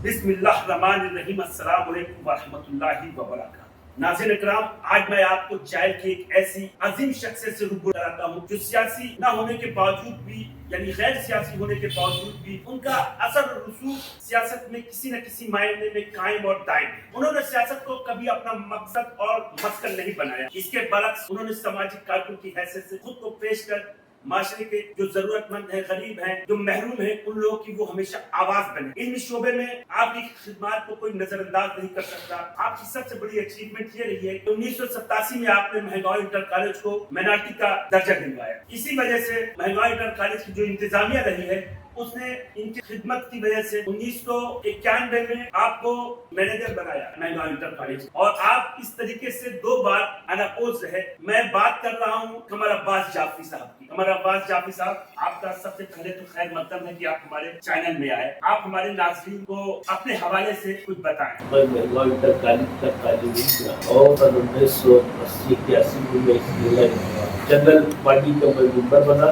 بسم اللہ الرحمن الرحیم، السلام علیکم ورحمۃ اللہ وبرکاتہ۔ ناظرین اکرام، آج میں آپ کو چائل کی ایک ایسی عظیم شخصیت سے روبرو کراتا ہوں جو سیاسی نہ ہونے کے باوجود بھی، یعنی غیر سیاسی ہونے کے باوجود بھی، ان کا اثر اور رسوخ سیاست میں کسی نہ کسی معنی میں قائم اور دائم ہے۔ انہوں نے سیاست کو کبھی اپنا مقصد اور مسکن نہیں بنایا، اس کے برعکس انہوں نے سماجی کارکن کی حیثیت سے خود کو پیش کر معاشرے کے جو ضرورت مند ہیں، غریب ہیں، جو محروم ہیں، ان لوگوں کی وہ ہمیشہ آواز بنے۔ علمی شعبے میں آپ کی خدمات کو کوئی نظر انداز نہیں کر سکتا۔ آپ کی سب سے بڑی اچیومنٹ یہ رہی ہے کہ 1987 میں آپ نے مہنگاؤں انٹر کالج کو مینارٹی کا درجہ دلوایا۔ اسی وجہ سے مہنگاؤں انٹر کالج کی جو انتظامیہ رہی ہے، اس نے ان کی خدمت کی وجہ سے 1991 میں آپ کو مینیجر بنایا مہنگاؤں انٹر کالج، اور آپ اس طریقے سے 2 بار اناپوز رہے۔ میں بات کر رہا ہوں قمر عباس جعفری صاحب کی۔ قمر عباس جعفری صاحب، آپ کا سب سے پہلے تو خیر مقدم ہے کہ آپ ہمارے چینل میں آئے۔ آپ ہمارے ناظرین کو اپنے حوالے سے کچھ بتائیں۔ میں مہنگاؤں انٹر کالج کا طالب علم اور 1980-81 میں جنرل پارٹی کا میں ممبر بنا،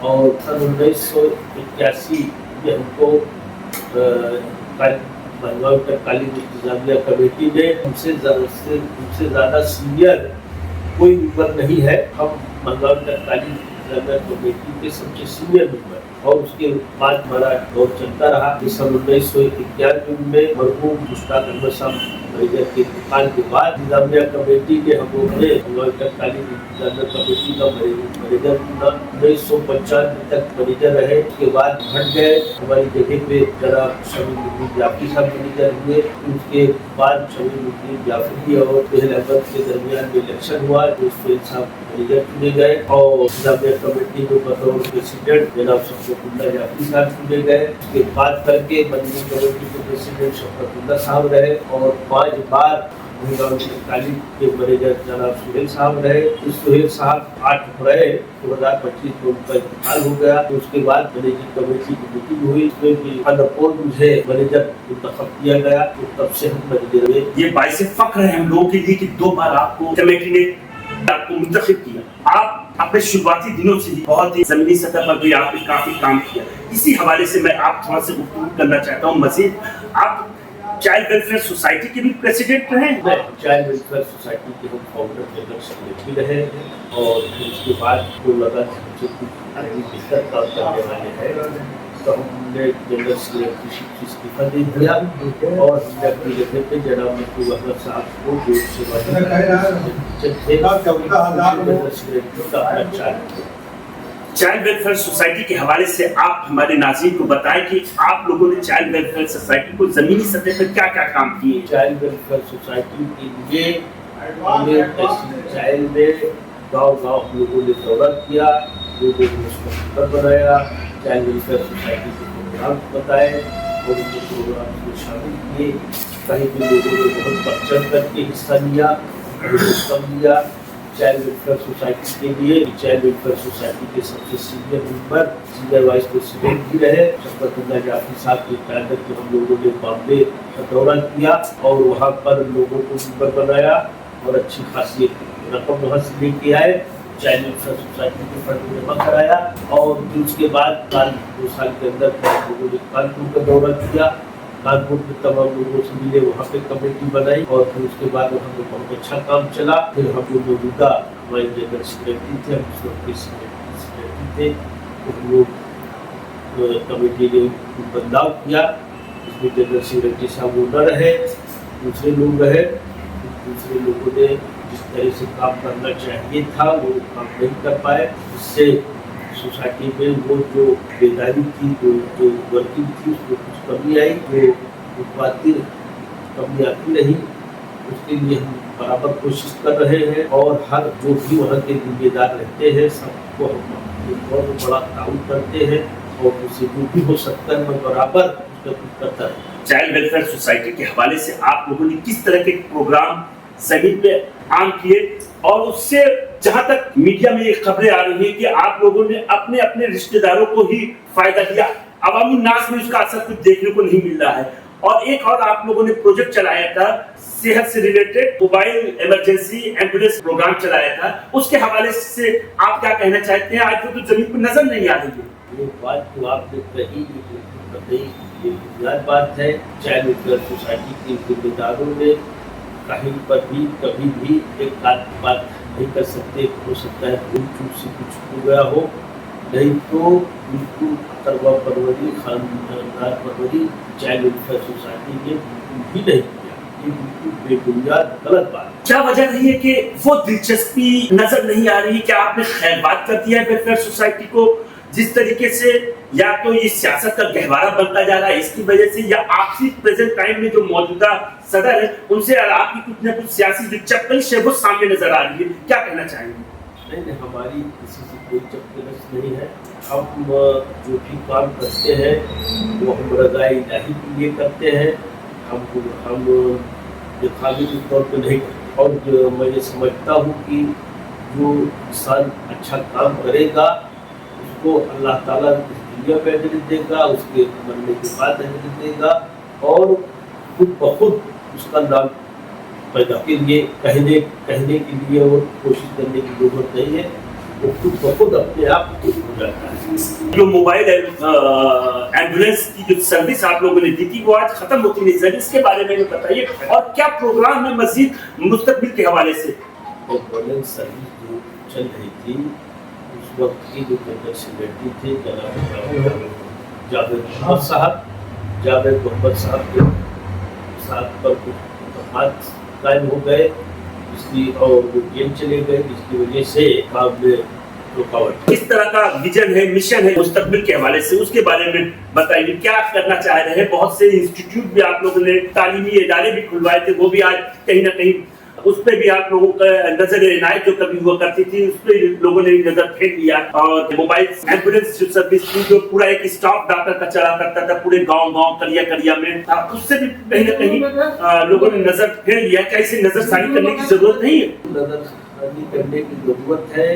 اور 1981 میں ہم کو مہنگاؤں انٹر کالج انتظامیہ کمیٹی نے ہم سے زیادہ سینئر کوئی ممبر نہیں ہے۔ ہم مہنگاؤں انٹر کالج انتظامیہ کمیٹی کے سب سے سینئر ممبر، اور اس کے بعد ہمارا دور چلتا رہا۔ 1991 میں مرحوم مشتاق احمد صاحب مینیجر کے انتقال کے بعد انتظامیہ کمیٹی نے ہم لوگوں نے مہنگاؤں انٹر کالج انتظامیہ کمیٹی کا مینیجر چنا۔ 1995 تک مینیجر رہے، اس کے بعد ہٹ گئے۔ ہماری جگہ پہ جناب شمیم الدین جعفری صاحب مینیجر ہوئے۔ اس کے بعد شمیم الدین جعفری اور سہیل احمد کے درمیان میں الیکشن ہوا تو سہیل صاحب مینیجر چنے گئے، اور انتظامیہ کمیٹی میں بطور پریسیڈنٹ جناب شفقت اللہ جعفری صاحب چنے گئے۔ اس کے بعد کر کے بندی کمیٹی کے پریسیڈنٹ شفقت اللہ صاحب رہے، اور 5 بار مہنگاؤں انٹر کالج کے مینیجر جناب سہیل صاحب رہے۔ اس سہیل صاحب 8 اپریل 2025 کو ان کا انتقال ہو گیا۔ تو اس کے بعد مینیجنگ کمیٹی کی میٹنگ ہوئی، اس میں بھی انپور مجھے مینیجر منتخب کیا گیا، تو تب سے ہم مینیجر ہوئے۔ یہ باعث فخر ہے ہم لوگوں کے لیے کہ 2 بار آپ کو کمیٹی نے آپ کو منتخب کیا۔ آپ اپنے شروعاتی دنوں سے ہی بہت ہی زمینی سطح پر بھی آپ نے کافی کام کیا۔ اسی حوالے سے میں آپ تھوڑا سے گفتگو کرنا چاہتا ہوں مزید۔ آپ چائلڈ ویلفیئر سوسائٹی کے بھی پریسیڈنٹ رہے ہیں؟ چائلڈ ویلفیئر سوسائٹی کے ہم فاؤنڈر جنرل سیکریٹری رہے، اور پھر اس کے بعد کو لگا کہ ہم سے کچھ آدمی بہتر کام کرنے والے ہیں، تو ہم نے جنرل سیکریٹری شپ سے استعفیٰ دے دیا، اور ہم نے اپنی جگہ پہ جناب محبوب احمد صاحب کو جو جنرل سیکریٹری کا اپنا چارج دیا۔ چائلڈ ویلفیئر سوسائٹی کے حوالے سے آپ ہمارے ناظرین کو بتائیں کہ آپ لوگوں نے چائلڈ ویلفیئر سوسائٹی کو زمینی سطح پر کیا کیا کام کیے؟ چائلڈ ویلفیئر سوسائٹی کے لیے ہم نے چائلڈ میں گاؤں ہم لوگوں نے دورہ کیا، لوگوں نے اس کو ممبر بنایا، چائلڈ ویلفیئر سوسائٹی کے پروگرام بتائے اور ان کے پروگرام کو شامل کیے۔ کہیں بھی لوگوں نے بہت بڑھ چڑھ کر کے حصہ لیا، کہیں کم لیا۔ چائلڈ ویلفیئر سوسائٹی کے لیے چائلڈ ویلفیئر سوسائٹی کے سب سے senior member, senior vice president بھی رہے۔ شفقت اللہ جعفری صاحب کی قیادت میں ہم لوگوں نے بامبے کا دورہ کیا، اور وہاں پر لوگوں کو ممبر بنایا، اور اچھی خاصی رقم وہاں سے لے کے آئے، چائلڈ ویلفیئر سوسائٹی کے فنڈ جمع کرایا۔ اور پھر اس کے بعد 2 سال کے اندر ہم لوگوں نے کانپور کا دورہ کیا، کانپور کے تمام لوگوں سے ملے، وہاں پہ کمیٹی بنائی، اور پھر اس کے بعد وہاں پہ بہت اچھا کام چلا۔ پھر ہم لوگ موجودہ ہمارے جنرل سیکریٹری تھے، ہم اس وقت کے سیکریٹری تھے، ہم لوگ کمیٹی نے بدلاؤ کیا، اس میں جنرل سیکریٹری صاحب وہ نہ رہے، دوسرے لوگ رہے۔ دوسرے لوگوں نے جس طرح سے کام کرنا چاہیے تھا وہ کام نہیں کر پائے، اس سے سوسائٹی میں وہ جو بیداری تھی، جو ورکنگ تھی، اس میں کچھ کمی آئی، وہ متواتر کمی آتی رہی۔ اس کے لیے ہم برابر کوشش کر رہے ہیں، اور ہر جو بھی وہاں کے ذمہ دار رہتے ہیں سب کو ہم بہت بڑا تعاون کرتے ہیں، اور اس سے جو بھی ہو سکتا ہے میں برابر اس کا کچھ کرتا ہے۔ چائلڈ ویلفیئر سوسائٹی کے حوالے سے آپ لوگوں نے کس طرح کے پروگرام زمین پہ عام کیے، اور اس سے جہاں تک میڈیا میں یہ خبریں آ رہی ہیں کہ آپ لوگوں نے اپنے رشتہ داروں کو ہی فائدہ دیا، عوام الناس میں اس کا اثر کچھ دیکھنے کو نہیں مل رہا ہے۔ اور ایک اور آپ لوگوں نے پروجیکٹ چلایا تھا، صحت سے related mobile emergency ambulance programme چلایا تھا، اس کے حوالے سے آپ کیا کہنا چاہتے ہیں؟ آج تو زمین پر نظر نہیں آ رہی ہے۔ یہ بات جو آپ نے کہی بتائی ये बुनियाद बात है। चाइल्ड वेलफेयर सोसाइटी के जिम्मेदारों ने कहीं पर भी कभी भी एक बात नहीं कर सकते, हो सकता है भूल चूक से कुछ हो गया हो, नहीं तो बिल्कुल तरवा Porvorim खानदार Porvorim child welfare society ने बिल्कुल भी नहीं किया। ये बिल्कुल बेबुनियाद गलत बात। क्या वजह रही है कि वो दिलचस्पी नजर नहीं आ रही? क्या आपने खैर बात कर दिया है वेलफेयर सोसाइटी को जिस तरीके से, या तो ये सियासत का गहवारा बनता जा रहा है इसकी वजह से, या आपसी प्रेजेंट टाइम में जो मौजूदा सदर है उनसे आपकी कुछ न कुछ सियासी जो चपकलिश है वो सामने नजर आ रही है? क्या कहना चाहेंगे? नहीं, हमारी किसी से कोई चपकलिश नहीं है। हम जो भी काम करते हैं वो हम रज़ाए इलाही के लिए करते हैं, हम दिखावे के तौर पर नहीं। और मैं ये समझता हूँ कि जो इंसान अच्छा काम करेगा उसको अल्लाह ताला दुनिया में अजर देगा, उसके मरने के बाद अजर देगा, और खुद बखुद उसका नाम पैदा के लिए कहने के लिए और कोशिश करने की जरूरत नहीं है, वो खुद बखुद अपने आप खुश हो जाता है। जो मोबाइल एम्बुलेंस की जो सर्विस आप लोगों ने दी थी वो आज खत्म होती नहीं सर, इसके बारे में बताइए, और क्या प्रोग्राम है मजीद मुस्तकबिल के हवाले से? एम्बुलेंस सर्विस जो चल रही थी उस वक्त की जो जनरल सेक्रेटरी थे जनाब जावेद मोहम्मद साहब के साथ पर कुछ हाथ कायम हो गए, इसकी और वो जेल चले गए, जिसकी वजह से काम में रुकावट। किस तरह का विजन है, मिशन है मुस्तकबिल के हवाले से, उसके बारे में बताइए। क्या करना चाह रहे हैं? बहुत से इंस्टीट्यूट भी आप लोगों ने, तालीमी इदारे भी खुलवाए थे, वो भी आज कहीं ना कहीं उस पर भी आप लोगों का नजर इनायत जो कभी हुआ करती थी उस पर लोगों ने नजर फेर लिया। और मोबाइल एम्बुलेंस सर्विस की जो पूरा एक स्टाफ डॉक्टर का चला करता था पूरे गांव करिया में, उससे भी कहीं ना कहीं लोगों ने नजर फेर लिया। क्या इसे नजरसानी करने की जरूरत नहीं है? नजरसानी करने की जरूरत है।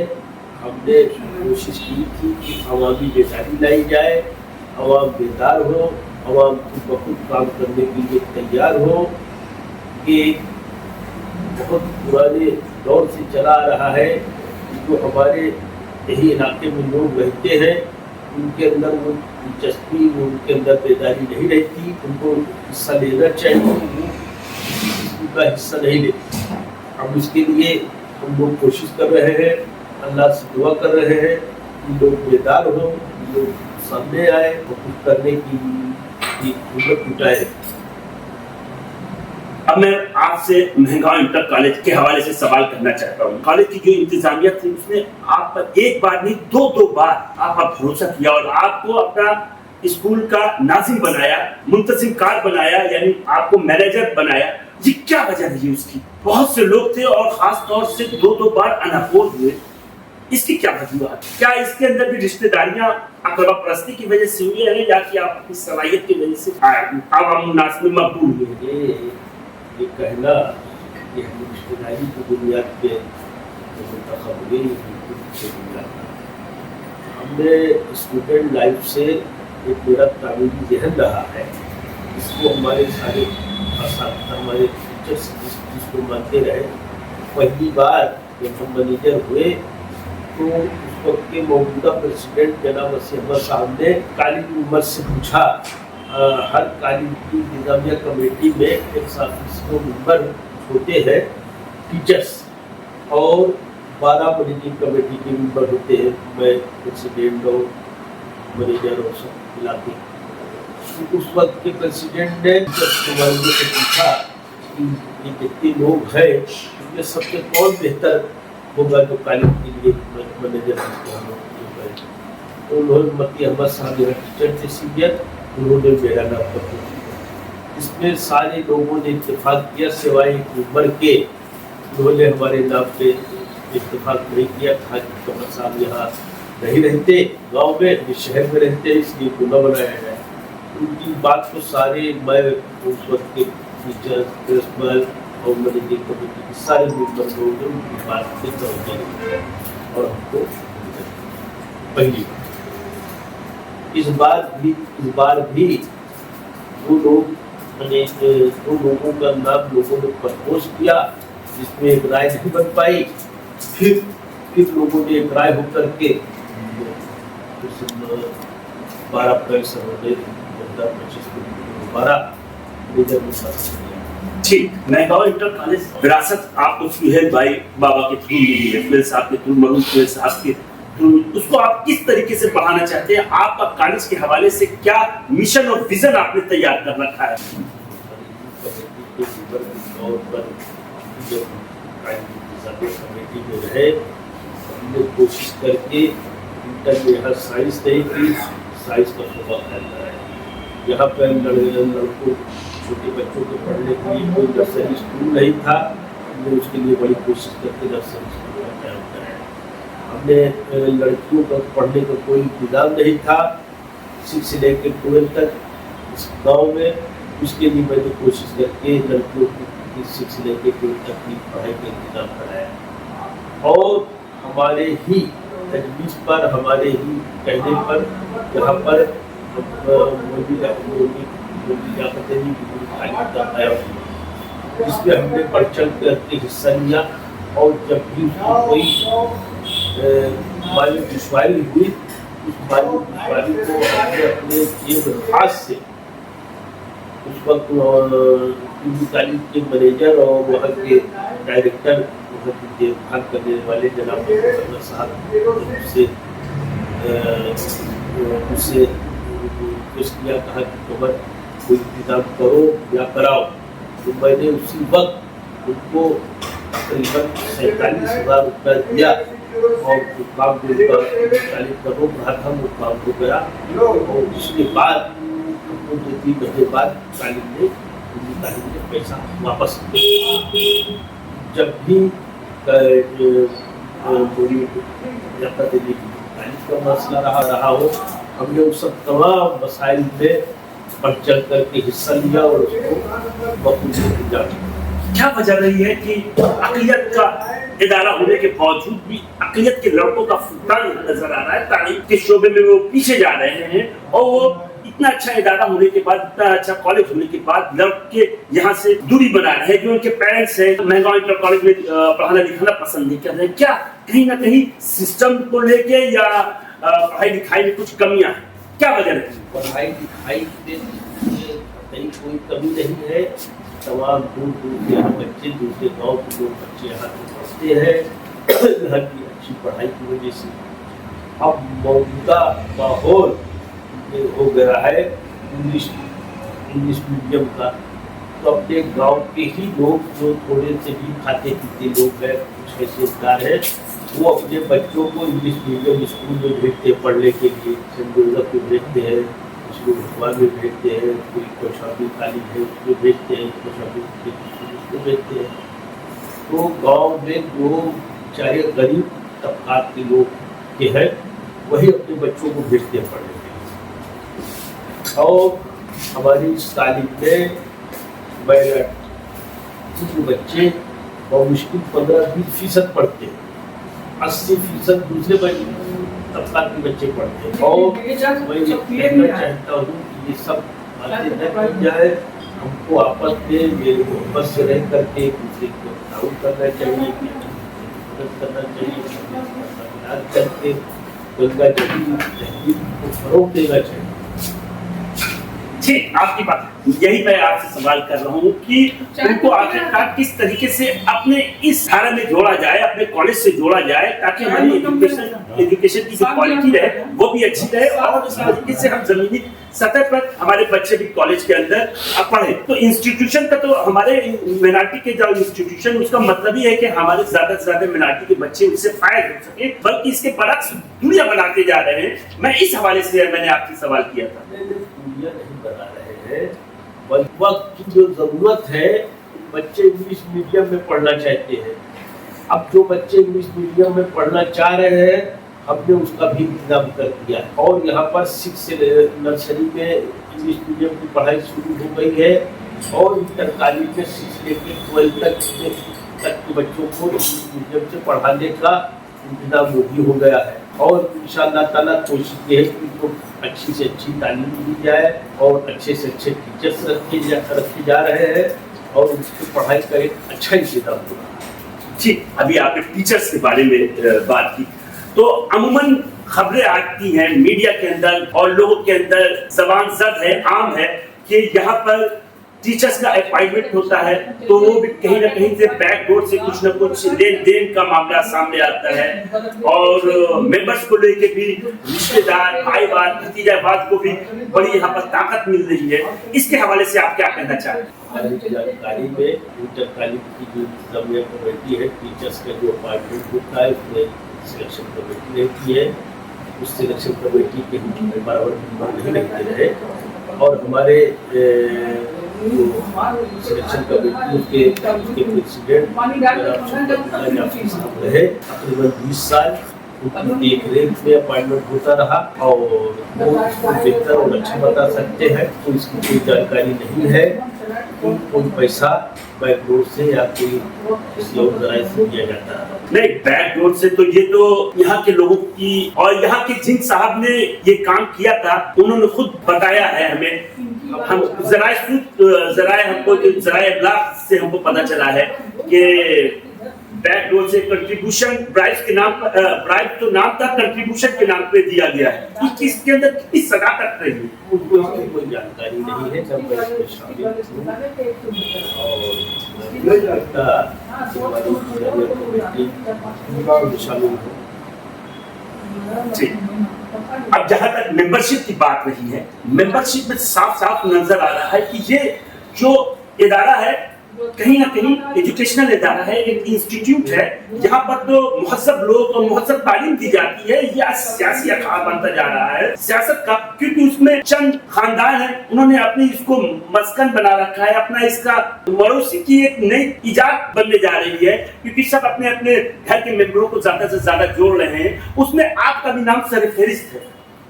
हमने कोशिश की थी कि अवामी बेदारी लाई जाए, अवाम बेदार हो, अवाम बहुत काम करने के लिए तैयार हो। कि बहुत पुराने दौर से चला आ रहा है, जो हमारे यही इलाके में लोग रहते हैं उनके अंदर वो दिलचस्पी, उनके अंदर बेदारी नहीं रहती, उनको हिस्सा लेना चाहिए, उनका हिस्सा नहीं लेते। अब इसके लिए हम लोग कोशिश कर रहे हैं, अल्लाह से दुआ कर रहे हैं कि लोग बेदार हो, लोग सामने आए और कुछ करने की हिम्मत जुटाए। अब मैं आपसे महंगाई इंटर कॉलेज के हवाले से सवाल करना चाहता हूँ। कॉलेज की जो इंतजामिया थी उसने आप पर एक बार नहीं दो बार आप पर भरोसा किया और आपको अपना स्कूल का नाजिम बनाया, मुंतसिम कार बनाया, यानी आपको मैनेजर बनाया। ये क्या वजह रही उसकी? बहुत से लोग थे और खास तौर से दो बार अनापोल हुए, इसकी क्या वजूहत? क्या इसके अंदर भी रिश्तेदारियां अकरबा परस्ती की वजह से हुई है या कि आपकी सलाहियत की वजह से आवाम नास में मकबूल हुए? ये कहना कि हम रिश्तेदारी की बुनियाद पे मुंतखब हुए, हमने स्टूडेंट लाइफ से एक मेरा तामीरी जहन रहा है, इसको हमारे सारे हमारे टीचर्स जिसको मानते रहे। पहली बार जब हम मैनेजर हुए तो उस वक्त के मौजूदा प्रेसिडेंट जनाब अहमद साहब ने काली उम्र से पूछा, हर कॉलेज की इंतजामिया कमेटी में एक 700 मेंबर होते हैं टीचर्स और 12 मैनेजिंग कमेटी के मेंबर होते हैं, मैं प्रेसिडेंट और मैनेजर और सब मिलाते। तो उस वक्त के प्रेसिडेंट ने नुमाइंदों से पूछा कि ये जितने लोग हैं इसमें सबसे कौन बेहतर होगा जो कॉलेज के लिए मैनेजर है। तो उन्होंने मती अहमद साहब टीचर थे सीनियर, उन्होंने मेरा नाम पत्र दिया। इसमें सारे लोगों ने इत्तेफाक किया सिवाय उम्र के, उन्होंने हमारे नाम पे इत्तेफाक नहीं किया था कि कमर साहब यहाँ नहीं रहते, गांव में शहर में रहते, इसलिए गुना बनाया जाए। उनकी बात को सारे मैं उस वक्त के टीचर प्रिंसिपल और मैनेजिंग कमेटी के सारे मेंबर लोग उनकी बात से तवज्जो दी और हमको पहली इस बार भी वो लोग दो लोगों का नाम लोगों ने प्रपोज किया जिसमें एक राय नहीं बन पाई। फिर लोगों ने एक राय होकर के 12 अप्रैल सर्वोदय 2025 को दोबारा मेजर में शामिल किया। ठीक, मेहगांव इंटर कॉलेज विरासत आपको सुहेल भाई बाबा के थ्रू मिली है, सुहेल साहब के थ्रू, मरूम सुहेल साहब के थ्रू, उसको आप किस तरीके से बढ़ाना चाहते हैं? आपका कॉलेज के हवाले से क्या मिशन और विजन आपने तैयार कर रखा है? कमेटी में रहे, हमने कोशिश करके इंटर में यहाँ साइंस नहीं की, साइंस का शोभा फैलता है। यहाँ पर लड़कों छोटे बच्चों को पढ़ने के लिए कोई नर्सरी स्कूल नहीं था, हमने उसके लिए बड़ी कोशिश करके नर्सरी स्कूल का कायम कराया। हमने लड़कियों का पढ़ने का कोई इंतजाम नहीं था 6 से लेकर 12 तक इस गाँव में, उसके लिए मैंने कोशिश करके लड़कियों को 6 से लेकर 12 तक की पढ़ाई का इंतजाम कराया। और हमारे ही तजवीज़ पर, हमारे ही कहने पर यहाँ पर जिसमें हमने बढ़ चढ़ करके हिस्सा लिया, और जब भी कोई माली दुश्वारी हुई, उस माली दुश्वारी को हमने अपने जेब हाथ से उस वक्त कॉलेज के मैनेजर और वहाँ के डायरेक्टर, वहाँ की देखभाल करने वाले जनाब साहब उससे रिक्वेस्ट किया, कहा कि खबर कोई इंतजाम करो या कराओ। तो मैंने उसी वक्त उनको तकरीबन 47,000 रुपया दिया, और जो काम जो चालीस करोड़ रहा था वो काम हो गया। और उसके बाद 2-3 महीने बाद तालीम ने पैसा वापस किया। जब भी का मसला रहा हो, हमने उस सब तमाम मसाइल में बढ़ चढ़ करके हिस्सा लिया और उसको बखूबी जाना। क्या वजह रही है कि अक़लियत का इदारा होने के बावजूद भी अक़लियत के लड़कों का फुकदान नजर आ रहा है, तालीम के शोबे में वो पीछे जा रहे हैं, और वो इतना अच्छा इदारा होने के बाद, इतना अच्छा कॉलेज होने के बाद लड़के यहाँ से दूरी बना रहे हैं? जो उनके पेरेंट्स हैं मेहगांव इंटर कॉलेज में पढ़ाना लिखाना पसंद नहीं कर रहे हैं, क्या कहीं ना कहीं सिस्टम को लेके या पढ़ाई लिखाई में कुछ कमियां हैं? क्या वजह है? पढ़ाई लिखाई में कहीं कोई कमी नहीं है, तमाम दूर दूर के यहाँ बच्चे, दूसरे गाँव के लोग बच्चे यहाँ से पढ़ते हैं यहाँ की अच्छी पढ़ाई की वजह से। अब मौजूदा माहौल हो गया है इंग्लिश मीडियम का, तो अपने गांव के ही लोग जो थोड़े से भी खाते पीते लोग हैं, कुछ हैसियतदार हैं, वो अपने बच्चों को इंग्लिश मीडियम स्कूल में भेजते हैं पढ़ने के लिए। सेंट जोसेफ में भेजते हैं, उसमें भगवान में भेजते हैं, कोई कौशाम्बी कॉलेज है उसमें भेजते हैं, कौशाम्बी उसमें भेजते हैं। तो गाँव में जो चाहे गरीब तबकात के लोग के हैं, वही अपने बच्चों को भेजते हैं पढ़ने के लिए। और हमारी इस तालीम में बच्चे मुश्किल 15-20% पढ़ते हैं, 80% दूसरे तबका के बच्चे पढ़ते हैं। और मैं कहना चाहता हूँ कि ये सब बातें न की जाए, हमको आपस में मेरे मोहब्बत से रह करके एक दूसरे को ताउन करना चाहिए, मदद करना चाहिए, करके गंगा तहजीब को फरोग देना चाहिए। ठीक, आपकी बात, यही मैं आपसे सवाल कर रहा हूँ कि उनको आखिरकार किस तरीके से अपने इस धारा में जोड़ा जाए, अपने कॉलेज से जोड़ा जाए, ताकि हमारी एजुकेशन की जो क्वालिटी रहे वो भी अच्छी रहे, और इस तरीके से हम जमीनी सतह पर हमारे बच्चे भी कॉलेज के अंदर पढ़े। तो इंस्टीट्यूशन का, तो हमारे मिनार्टी के जो इंस्टीट्यूशन, उसका मतलब ही है कि हमारे ज्यादा से ज्यादा मिनार्टी के बच्चे उससे फायदा हो सके, बल्कि इसके बरक्स दुनिया बनाते जा रहे हैं। मैं इस हवाले से मैंने आपसे सवाल किया था। नहीं बना रहे हैं, वक्त की जो जरूरत है, बच्चे इंग्लिश मीडियम में पढ़ना चाहते हैं। अब जो बच्चे इंग्लिश मीडियम में पढ़ना चाह रहे हैं, हमने उसका भी इंतजाम कर दिया है, और यहाँ पर 6 से नर्सरी में इंग्लिश मीडियम की पढ़ाई शुरू हो गई है, और इंटर कॉलेज में 6 से लेकर 12 तक के बच्चों को इंग्लिश मीडियम से पढ़ाने का इंतजाम भी हो गया है। और इंशाअल्लाह ताला कोशिश ये है कि उनको अच्छी से अच्छी तालीम दी जाए, और अच्छे से अच्छे टीचर्स रखे जा रहे हैं, और उसकी पढ़ाई का एक अच्छा इंतजाम हो रहा है। जी, अभी आपने टीचर्स के बारे में बात की, तो अमूमन खबरें आती हैं मीडिया के अंदर और लोगों के अंदर ज़बान ज़द है, आम है कि यहाँ पर टीचर्स का अपॉइंटमेंट होता है तो वो भी कहीं ना कहीं से बैकडोर से कुछ ना कुछ लेन देन का मामला सामने आता है और मेंबर्स को लेके भी रिश्तेदार भाईवाद भतीजावाद को भी बड़ी यहाँ पर ताकत मिल रही है। इसके हवाले से आप क्या कहना चाहते हैं? हमारी जानकारी में इंटर कॉलेज की जो इंतजामिया कमेटी है, टीचर्स का जो अपॉइंटमेंट होता है उसमें सिलेक्शन कमेटी रहती है। उस सिलेक्शन कमेटी के बराबर मेंबर नहीं रहते रहे और हमारे जो सिलेक्शन कमेटी के प्रेसिडेंट रहे तकरीबन 20 साल, उनकी देख रेख में अपॉइंटमेंट होता रहा और वो इसको बेहतर और अच्छा बता सकते हैं। तो इसकी कोई जानकारी नहीं है कि कोई पैसा बैकडोर से या कोई किसी और जराये से दिया जाता है। नहीं, बैकडोर से तो ये तो यहाँ के लोगों की और यहाँ के जिन साहब ने ये काम किया था उन्होंने खुद बताया है हमें। हम जराये हमको जराये इब्लाग से हमको पता चला है कि बैकडोर से कंट्रीब्यूशन ब्राइब के नाम ब्राइब तो नाम था, कंट्रीब्यूशन के नाम पे दिया गया है। इसके अंदर कितनी सदाकत रही है उनको इसकी कोई जानकारी नहीं है। जब मैं इसमें शामिल और शामिल हूँ। अब जहाँ तक मेंबरशिप की बात रही है, मेंबरशिप में साफ साफ नजर आ रहा है कि ये जो इदारा है कहीं ना कहीं एजुकेशनल इदारा है, एक इंस्टीट्यूट है जहाँ पर तो मुहज्जब लोग और मुहज्जब तालीम दी जाती है। ये आज सियासी अखाड़ा बनता जा रहा है सियासत का, क्योंकि उसमें चंद खानदान है, उन्होंने अपनी इसको मस्कन बना रखा है, अपना इसका मरोसी की एक नई इजाद बनने जा रही है, क्योंकि सब अपने अपने घर के मेंबरों को ज्यादा से ज्यादा जोड़ रहे हैं। उसमें आपका भी नाम सरफहरिस्त है,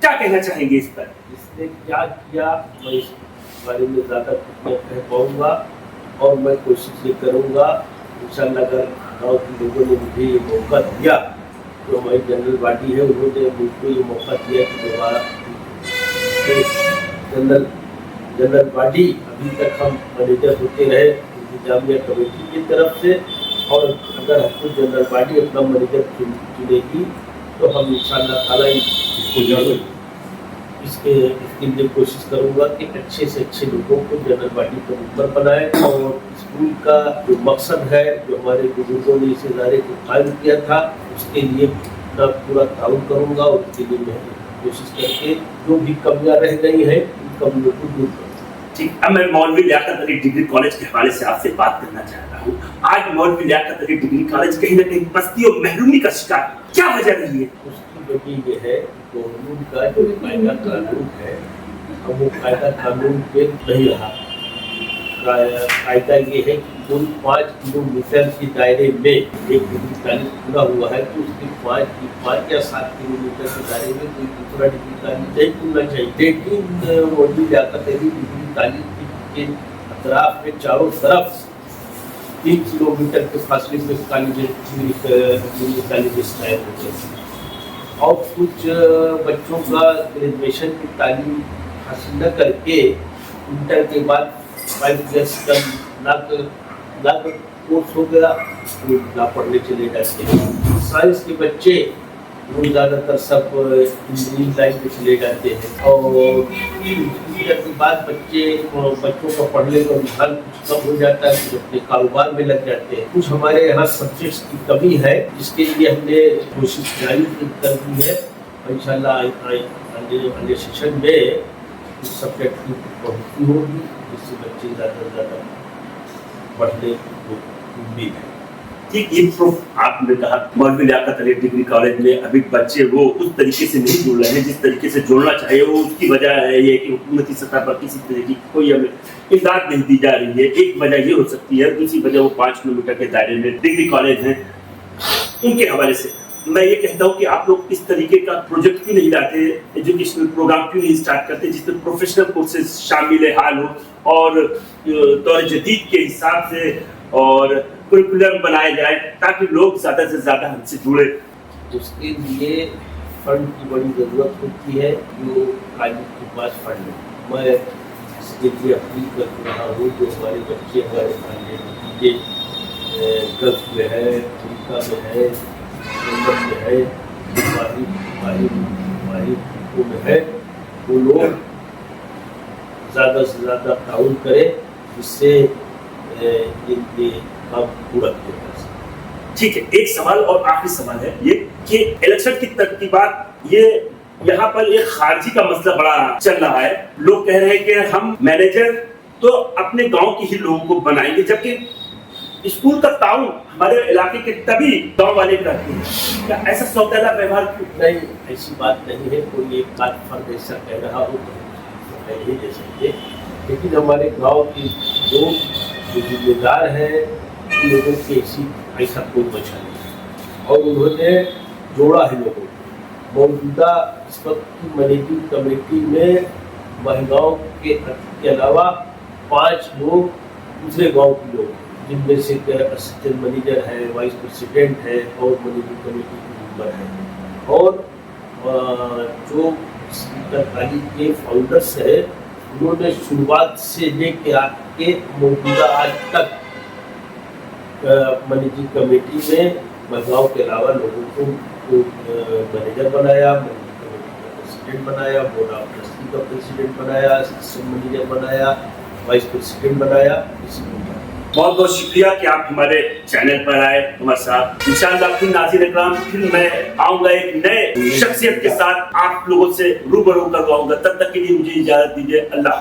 क्या कहना चाहेंगे इस पर? इसने क्या किया मैं इस बारे में ज्यादा कुछ नहीं कह पाऊंगा और मैं कोशिश ये करूंगा इंशाअल्लाह अगर गाँव के लोगों ने मुझे ये मौका दिया तो हमारी जनरल बॉडी है उन्होंने मुझको ये मौका दिया कि दोबारा जनरल बॉडी अभी तक हम मैनेजर होते रहे इंतजामिया कमेटी की तरफ से और अगर हमको जनरल बॉडी अपना मैनेजर चुनेगी तो हम इंशाअल्लाह ताला इसको इसके लिए कोशिश करूंगा कि अच्छे से अच्छे लोगों को जनरल बॉडी का मेंबर बनाए और स्कूल का जो मकसद है जो हमारे बुजुर्गों ने इस इदारे को कायम किया था उसके लिए अपना पूरा ताउन करूंगा और उसके लिए मैं कोशिश करके जो भी कमियां रह गई हैं उन कमियों को दूर करूँगा। ठीक, अब मैं मौलवी लियाकत अली डिग्री कॉलेज के हवाले से आपसे बात करना चाहता हूँ। आज मौलवी लियाकत अली डिग्री कॉलेज कहीं ना कहीं पस्ती और महरूमी का शिकार, क्या वजह रही है? उसकी वजह ये है कानून का जो कायदा कानून है अब वो कायदा कानून पे नहीं रहा। कायदा ये है कि कोई 5 किलोमीटर के दायरे में एक डिग्री कॉलेज पूरा हुआ है तो उसके 5 या 7 किलोमीटर के दायरे में कोई दूसरा डिग्री कॉलेज नहीं खुलना चाहिए। लेकिन मौलवी लियाकत अली डिग्री कॉलेज के अतराफ में चारों तरफ 3 किलोमीटर के फासले में कॉलेज कायम होते हैं और कुछ बच्चों का ग्रेजुएशन की तालीम हासिल न करके इंटर के बाद 5 ईयर्स का ना कोर्स हो गया वो ना पढ़ने चले जाते हैं। साइंस के बच्चे वो ज़्यादातर सब इंजीनियरिंग लाइन में चले जाते हैं और इंटर के बाद बच्चों का पढ़ने का रुझान कुछ कम हो जाता है, कुछ अपने कारोबार में लग जाते हैं। कुछ हमारे यहाँ सब्जेक्ट्स की कमी है जिसके लिए हमने कोशिश जारी कर दी है और इंशाअल्लाह अगले सेशन में उस सब्जेक्ट की बढ़ोतरी होगी जिससे बच्चे ज़्यादा से ज़्यादा पढ़ने को उम्मीद है। ठीक, ये प्रूफ आपने कहा मौलवी लियाकत अली डिग्री कॉलेज में अभी बच्चे वो उस तरीके से नहीं जुड़ रहे हैं जिस तरीके से जुड़ना चाहिए। वो उसकी वजह है ये कि हुकूमती सतह पर किसी तरह की कोई हमें इमदाद नहीं दी जा रही है। एक वजह ये हो सकती है, दूसरी वजह वो 5 किलोमीटर के दायरे में डिग्री कॉलेज हैं उनके हवाले से मैं ये कहता हूँ कि आप लोग इस तरीके का प्रोजेक्ट क्यों नहीं लाते, एजुकेशनल प्रोग्राम क्यों नहीं स्टार्ट करते जिसमें प्रोफेशनल कोर्सेज शामिल हाल हो और दौर जदीद के हिसाब से और करिकुलम बनाया जाए ताकि लोग ज़्यादा से ज़्यादा हमसे जुड़े। उसके लिए फंड की बड़ी ज़रूरत होती है जो कॉलेज के पास फंड है। मैं इसके लिए अपील कर रहा हूँ जो हमारे बच्चे हमारे नतीजे गल्फ में है, अफ्रीका में है, लंदन में है, माहिर में है वो लोग ज़्यादा से ज़्यादा ताउन करें जिससे ये काम पूरा किया जा सके। ठीक है, एक सवाल और आखिरी सवाल है ये कि इलेक्शन की तरतीबात ये यहाँ पर एक खारजी का मसला बड़ा चल रहा है। लोग कह रहे हैं कि हम मैनेजर तो अपने गांव के ही लोगों को बनाएंगे, जबकि स्कूल का ताउन हमारे इलाके के तभी गांव वाले करते हैं। क्या ऐसा सौतेला व्यवहार क्यों? नहीं, ऐसी बात नहीं है। कोई एक बात फर्द ऐसा कह रहा हो तो नहीं दे सकते, लेकिन हमारे गांव के लोग जो जिम्मेदार हैं उन लोगों की ऐसा कोई वजह नहीं और उन्होंने जोड़ा है लोगों को। मौजूदा इस वक्त की मैनेजिंग कमेटी में महिलाओं के अलावा 5 लोग दूसरे गांव के लोग, जिनमें से असिस्टेंट मैनेजर है, वाइस प्रेसिडेंट है और मैनेजिंग कमेटी के मेंबर हैं। और जो सरकारी के फाउंडर्स है उन्होंने शुरुआत से लेके आके मौजूदा आज तक मैनेजिंग कमेटी में महिलाओं के अलावा लोगों को मैनेजर बनाया, मैनेजिंग कमेटी का प्रेसिडेंट बनाया, बोर्ड ऑफ ट्रस्टी का प्रेसिडेंट बनाया, असिस्टेंट मैनेजर बनाया, वाइस प्रेसिडेंट बनाया। इसी प्रकार बहुत बहुत शुक्रिया कि आप हमारे चैनल पर आए हमारे साथ। इंशाअल्लाह फिर नाज़रीन इकराम फिर मैं आऊंगा एक नए शख्सियत के साथ आप लोगों से रूबरू करवाऊंगा। तब तक के लिए मुझे इजाजत दीजिए। अल्लाह।